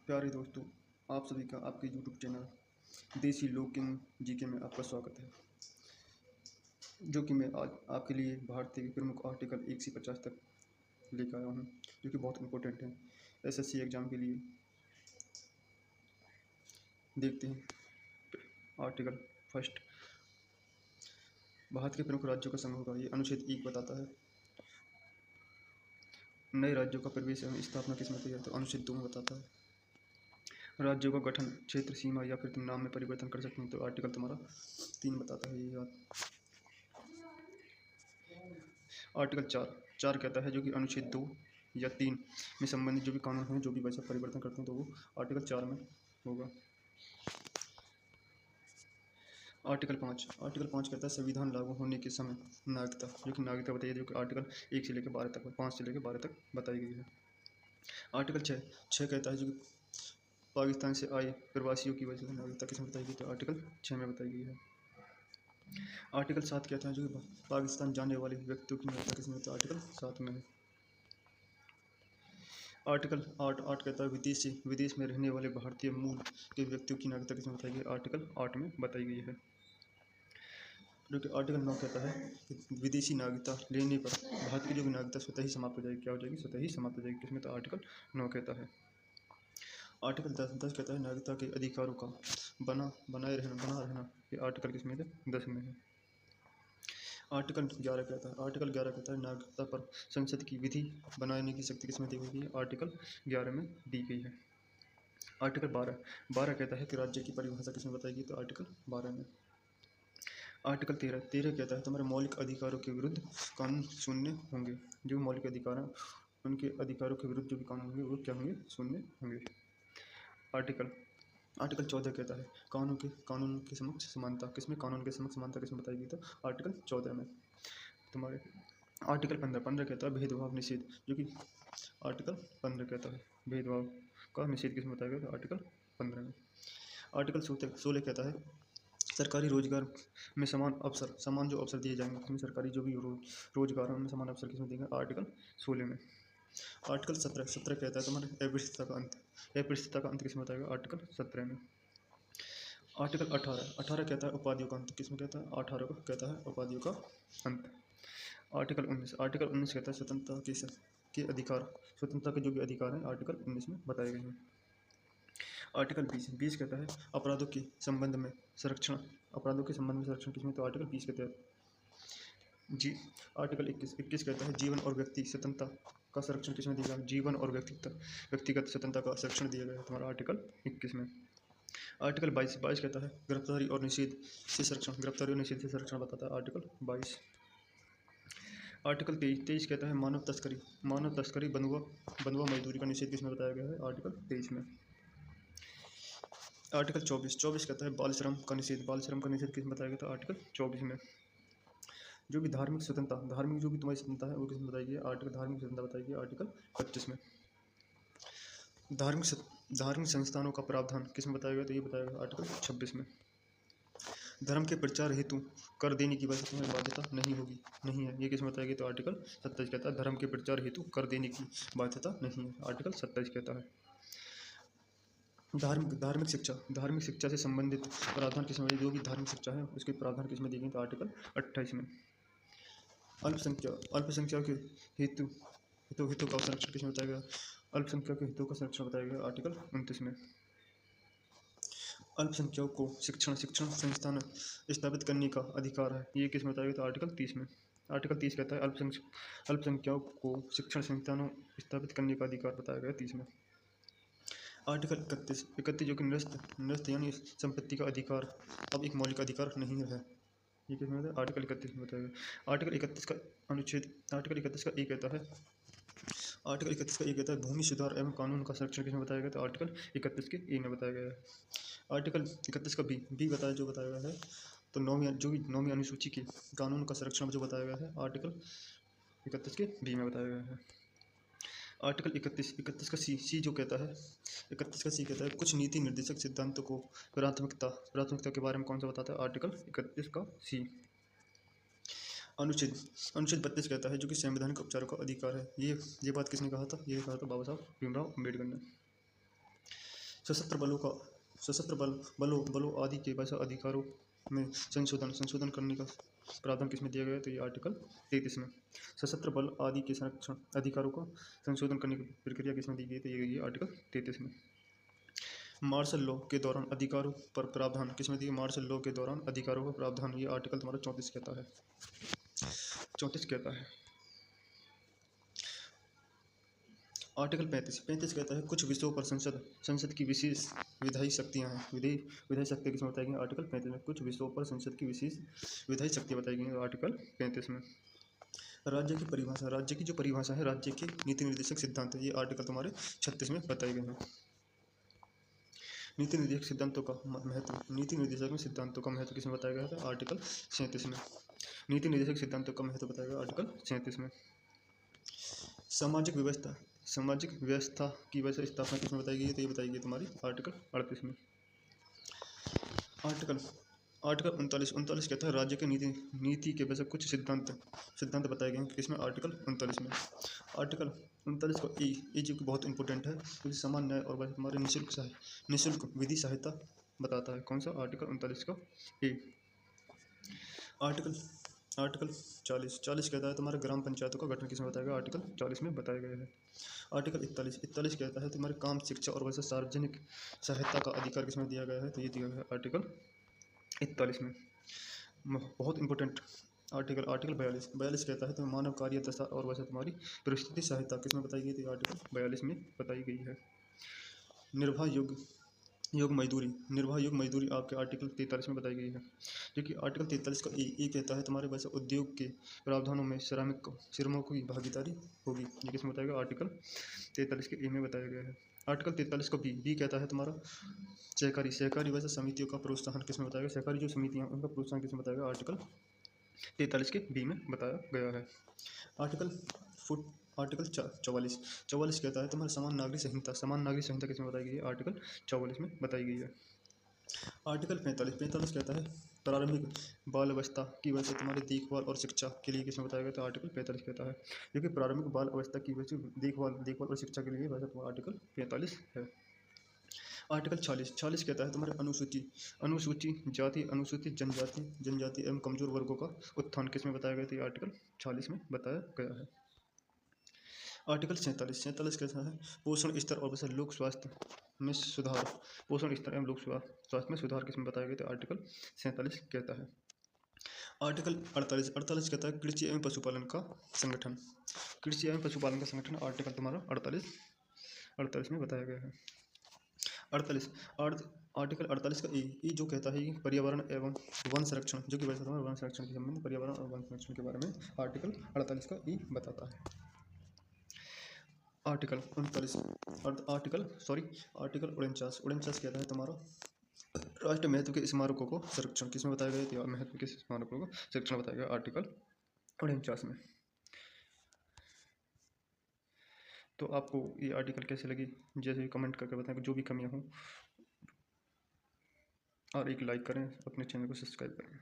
प्यारे दोस्तों, आप सभी का आपके यूट्यूब चैनल देसी लोक किंग जीके में आपका स्वागत है। जो कि मैं आज आपके लिए भारतीय के प्रमुख आर्टिकल 1 से 50 तक लेकर आया हूँ, जो कि बहुत इंपॉर्टेंट है एसएससी एग्जाम के लिए। देखते हैं आर्टिकल फर्स्ट। भारत के प्रमुख राज्यों का समूह का ये अनुच्छेद 1 बताता है नए राज्यों का प्रवेश एवं स्थापना किस में है, तो अनुच्छेद 2 में बताता है राज्यों का गठन, क्षेत्र, सीमा या फिर तुम नाम में परिवर्तन कर सकते हैं, तो आर्टिकल तुम्हारा 3 बताता है ये बात। आर्टिकल 4 कहता है जो कि अनुच्छेद 2 या 3 में संबंधित जो भी कानून हैं, जो भी वैसा परिवर्तन करते हैं, तो वो आर्टिकल 4 में होगा। आर्टिकल 5 कहता है संविधान लागू होने के समय नागरिकता, जो कि नागरिकता बताइए, जो कि आर्टिकल 1 से लेकर 12 तक, 5 से लेकर 12 तक बताई गई है। आर्टिकल 6 कहता है जो कि पाकिस्तान से आए प्रवासियों की वजह से नागरिकता किसमें बताई गई, तो आर्टिकल 6 में बताई गई है। आर्टिकल 7 कहता है जो कि पाकिस्तान जाने वाले व्यक्तियों की नागरिकता किसमें, तो आर्टिकल 7 में है। आर्टिकल 8 कहता है विदेश में रहने वाले भारतीय मूल के व्यक्तियों की नागरिकता किसमें बताई गई, आर्टिकल 8 में बताई गई है। जो कि आर्टिकल 9 कहता है कि विदेशी नागरिकता लेने पर भारत की जो भी नागरिकता स्वतः ही समाप्त हो जाएगी। क्या हो जाएगी? स्वतः ही समाप्त हो जाएगी। किसमें? तो आर्टिकल 9 कहता है। आर्टिकल 10 कहता है नागरिकता के अधिकारों का बना रहना। ये आर्टिकल किसमें है? 10 में है। आर्टिकल 11 कहता है नागरिकता पर संसद की विधि बनाने की शक्ति किसमें दी गई है, आर्टिकल 11 में दी गई है। आर्टिकल 12 कहता है कि राज्य की परिभाषा किसमें बताएगी, तो आर्टिकल 12 में। आर्टिकल 13 कहता है तुम्हारे मौलिक अधिकारों के विरुद्ध कानून शून्य होंगे। जो मौलिक अधिकार हैं उनके अधिकारों के विरुद्ध जो भी कानून होंगे वो क्या होंगे? शून्य होंगे। आर्टिकल 14 कहता है कानून के समक्ष समानता किसमें? कानून के समक्ष समानता किसमें बताएगी, तो आर्टिकल 14 में। तुम्हारे आर्टिकल 15 कहता है भेदभाव निषेध, जो कि आर्टिकल 15 कहता है भेदभाव का निषेध किसमें बताएगा, तो आर्टिकल 15 में। आर्टिकल 16 कहता है सरकारी रोजगार में समान जो अवसर दिए जाएंगे, किसमें? सरकारी जो भी रोजगार है उनमें समान अवसर किसमें देंगे, आर्टिकल 16 में। आर्टिकल 17 कहता है तुम्हारे अस्पृश्यता का अंत किसमें बताएगा, आर्टिकल 17 में। आर्टिकल 18 कहता है उपाधियों का अंत, किसमें कहता है? 18 को कहता है उपाधियों का अंत। आर्टिकल 19 कहता है स्वतंत्रता के जो भी अधिकार हैं आर्टिकल 19 में बताए गए हैं। आर्टिकल 20 कहता है अपराधों के संबंध में संरक्षण किसमें? तो आर्टिकल 20 के तहत। आर्टिकल 21 कहता है जीवन और व्यक्ति स्वतंत्रता का संरक्षण किसमें दिया गया? जीवन और व्यक्तिगत स्वतंत्रता का संरक्षण दिया गया है तुम्हारा आर्टिकल 21 में। आर्टिकल 22 कहता है गिरफ्तारी और निषेध से संरक्षण बताता है आर्टिकल 22। आर्टिकल 23 कहता है मानव तस्करी बंधुआ मजदूरी का निषेध किसमें बताया गया है, आर्टिकल 23 में। आर्टिकल 24 कहता है बाल श्रम का निषेध किसमें बताया गया था, आर्टिकल 24 में। जो भी धार्मिक जो भी तुम्हारी स्वतंत्रता है वो किसमें बताएगी, धार्मिक स्वतंत्रता बताएगी आर्टिकल 25 में। धार्मिक संस्थानों का प्रावधान किसमें बताया गया, तो ये बताया गया आर्टिकल 26 में। धर्म के प्रचार हेतु कर देने की बाध्यता नहीं है, ये किसमें बताया गया, तो आर्टिकल 27 कहता है धर्म के प्रचार हेतु कर देने की बाध्यता नहीं है, आर्टिकल 27 कहता है। धार्मिक शिक्षा से संबंधित प्रावधान किसमें? जो भी धार्मिक शिक्षा है उसके प्रावधान किसमें दिए गए, तो आर्टिकल 28 में। अल्पसंख्यकों के हितों का संरक्षण किसमें बताया गया? अल्पसंख्यकों के हितों का संरक्षण बताया गया आर्टिकल 29 में। अल्पसंख्यकों को शिक्षण संस्थान स्थापित करने का अधिकार है, ये किसमें बताया गया? तो आर्टिकल 30 में। आर्टिकल 30 कहता है अल्पसंख्यकों को शिक्षण संस्थानों स्थापित करने का अधिकार बताया गया 30 में। आर्टिकल 31 जो कि निरस्त यानी संपत्ति का अधिकार अब एक मौलिक अधिकार नहीं है, ये किसमें बताया? आर्टिकल 31 में बताया गया। आर्टिकल 31 का अनुच्छेद आर्टिकल 31 का ए कहता है भूमि सुधार एवं कानून का संरक्षण किसमें बताया गया, तो आर्टिकल 31 के ए में बताया गया है। आर्टिकल 31 का बी बताया गया है, तो नौवीं अनुसूची के कानून का संरक्षण जो बताया गया है आर्टिकल 31 के बी में बताया गया है। आर्टिकल 31 का सी जो कहता है 31 का सी कहता है कुछ नीति निर्देशक सिद्धांतों को प्राथमिकता के बारे में कौन सा बताता है, आर्टिकल 31 का सी। अनुच्छेद 32 कहता है जो कि संवैधानिक उपचारों का अधिकार है, ये बात किसने कहा था? ये कहा था बाबा साहब भीमराव अम्बेडकर ने। सशस्त्र बलों का सशस्त्र बलों आदि के वैसा अधिकारों में संशोधन करने का प्रावधान किसमें दिया गया है? तो ये आर्टिकल 33 में। सशस्त्र बल आदि के संरक्षण अधिकारों का संशोधन करने की प्रक्रिया किसमें दी गई? तो ये आर्टिकल 33 में। मार्शल लॉ के दौरान अधिकारों पर प्रावधान किसमें दिए? मार्शल लॉ के दौरान अधिकारों का प्रावधान ये आर्टिकल तुम्हारा 34 कहता है। 34 कहता है। आर्टिकल 35 कहता है कुछ विषयों पर संसद की विशेष विधायी शक्तियाँ हैं। विधायी शक्ति किसमें बताई गई? आर्टिकल 35 में। कुछ विषयों पर संसद की विशेष विधायी शक्तियाँ बताई गई हैं आर्टिकल 35 में। राज्य की परिभाषा, राज्य की जो परिभाषा है, राज्य के नीति निर्देशक सिद्धांत, ये आर्टिकल तुम्हारे 36 में बताए गए हैं। नीति निर्देशक सिद्धांतों का महत्व, नीति निर्देशक में सिद्धांतों का महत्व किसमें बताया गया था? आर्टिकल 37 में। नीति निर्देशक सिद्धांतों का महत्व बताया गया आर्टिकल 37 में। सामाजिक व्यवस्था की वैसे स्थापना किसमें बताई गई है? तो ये बताई गई तुम्हारी आर्टिकल 38 में। आर्टिकल 39 कहता है राज्य के नीति के वैसे कुछ सिद्धांत बताए गए हैं किसमें? आर्टिकल 39 में। आर्टिकल 39 का ई जो कि बहुत इंपॉर्टेंट है, क्योंकि समान न्याय और वैसे तुम्हारे निःशुल्क विधि सहायता बताता है। कौन सा? आर्टिकल 39 का ए। आर्टिकल 40 कहता है तुम्हारे ग्राम पंचायतों का गठन किसमें बताया गया? आर्टिकल 40 में बताया गया है। आर्टिकल 41 कहता है तुम्हारे काम, शिक्षा और वैसे सार्वजनिक सहायता का अधिकार किसमें दिया गया है? तो ये दिया गया है आर्टिकल 41 में। बहुत इंपॉर्टेंट आर्टिकल 42 कहता है तुम्हें मानव कार्य दशा और वैसे तुम्हारी परिस्थिति सहायता किसमें बताई गई? तो आर्टिकल 42 में बताई गई है। निर्वाह योग मजदूरी आपके आर्टिकल 43 में बताई गई है। जो कि आर्टिकल 43 का ए कहता है तुम्हारे वैसे उद्योग के प्रावधानों में श्रमिकों की भागीदारी होगी। ये किसमें बताया गया? आर्टिकल 43 के ए में बताया गया है। आर्टिकल 43 का बी कहता है तुम्हारा सहकारी वैसे समितियों का प्रोत्साहन किसमें बताया गया? सहकारी जो समितियाँ उनका प्रोत्साहन किसमें बताया गया? आर्टिकल 43 के बी में बताया गया है। आर्टिकल 44 कहता है तुम्हारा समान नागरिक संहिता किसमें बताई गई है? आर्टिकल 44 में बताई गई है। आर्टिकल 45 कहता है प्रारंभिक बाल अवस्था की वजह से तुम्हारी देखभाल और शिक्षा के लिए किसमें बताया गया? तो आर्टिकल 45 कहता है। क्योंकि प्रारंभिक बाल अवस्था की वजह से देखभाल और शिक्षा के लिए वैसे तुम्हारा आर्टिकल 45 है। आर्टिकल 46 कहता है तुम्हारे अनुसूचित जाति, अनुसूचित जनजाति एवं कमजोर वर्गों का उत्थान किसमें बताया गया? तो आर्टिकल 46 में बताया गया है। आर्टिकल 47 कहता है पोषण स्तर और वैसे लोक स्वास्थ्य में सुधार, पोषण स्तर एवं लोक स्वास्थ्य में सुधार किसमें बताया गया? तो आर्टिकल 47 कहता है। आर्टिकल 48 कहता है कृषि एवं पशुपालन का संगठन, आर्टिकल तुम्हारा 48 में बताया गया है। आर्टिकल 48 का ई जो कहता है पर्यावरण एवं वन संरक्षण, जो कि वैसे तुम्हारा वन संरक्षण के संबंध, पर्यावरण और वन संरक्षण के बारे में आर्टिकल 48 का ई बताता है। आर्टिकल 49 कहता है तुम्हारा राष्ट्रीय महत्व के स्मारकों को संरक्षण किसमें बताया गया? तो महत्व के स्मारकों को संरक्षण बताया गया आर्टिकल 49 में। तो आपको ये आर्टिकल कैसे लगी, जैसे कमेंट करके बताएं, जो भी कमियां हों, और एक लाइक करें, अपने चैनल को सब्सक्राइब करें।